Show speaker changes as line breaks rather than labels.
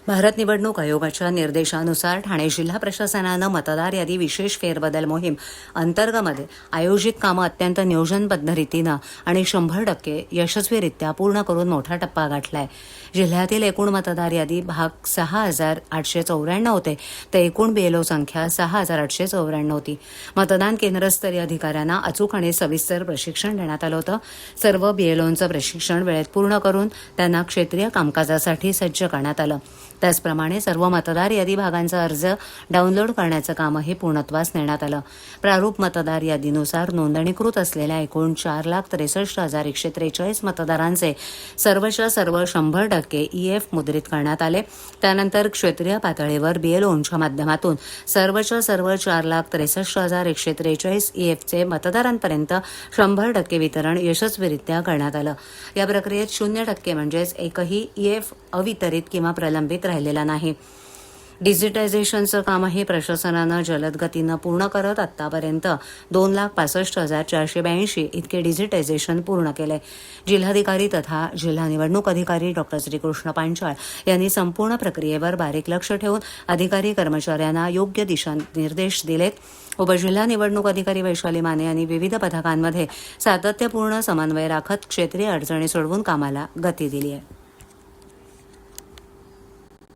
भारत निवडणूक आयोगाच्या निर्देशानुसार ठाणे जिल्हा प्रशासनानं मतदार यादी विशेष फेरबदल मोहीम अंतर्गत आयोजित कामं अत्यंत नियोजनबद्ध रीतीनं आणि 100% यशस्वीरित्या पूर्ण करून मोठा टप्पा गाठलाय. जिल्ह्यातील एकूण मतदार यादी भाग 6,894 होते, तर एकूण बीएलओ संख्या 6,894 होती. मतदान केंद्रस्तरीय अधिकाऱ्यांना अचूक आणि सविस्तर प्रशिक्षण देण्यात आलं होतं. सर्व बीएलओंचं प्रशिक्षण वेळेत पूर्ण करून त्यांना क्षेत्रीय कामकाजासाठी सज्ज करण्यात आलं. त्याचप्रमाणे सर्व मतदार यादी भागांचा अर्ज डाउनलोड करण्याचं कामही पूर्णत्वास नेण्यात आलं. प्रारूप मतदार यादीनुसार नोंदणीकृत असलेल्या एकूण 4,63,143 मतदारांचे सर्वच्या सर्व 100% ईएफ मुद्रित करण्यात आले. त्यानंतर क्षेत्रीय पातळीवर बीएलओंच्या माध्यमातून सर्वच्या सर्व 4,63,143 ईएफचे मतदारांपर्यंत 100% वितरण यशस्वीरित्या करण्यात आलं. या प्रक्रियेत 0% म्हणजेच एकही ईएफ अवितरित किंवा प्रलंबित राहिलेला नाही. डिजिटायझेशनचं कामही प्रशासनानं जलद गतीनं पूर्ण करत आतापर्यंत 2,65,482 इतके डिजिटायझेशन पूर्ण केले. जिल्हाधिकारी तथा जिल्हा निवडणूक अधिकारी डॉ. श्रीकृष्ण पांचाळ यांनी संपूर्ण प्रक्रियेवर बारीक लक्ष ठेवून अधिकारी कर्मचाऱ्यांना योग्य दिशानिर्देश दिलेत. उपजिल्हा निवडणूक अधिकारी वैशाली माने यांनी विविध पथकांमध्ये सातत्यपूर्ण समन्वय राखत क्षेत्रीय अडचणी सोडवून कामाला गती दिली आहे.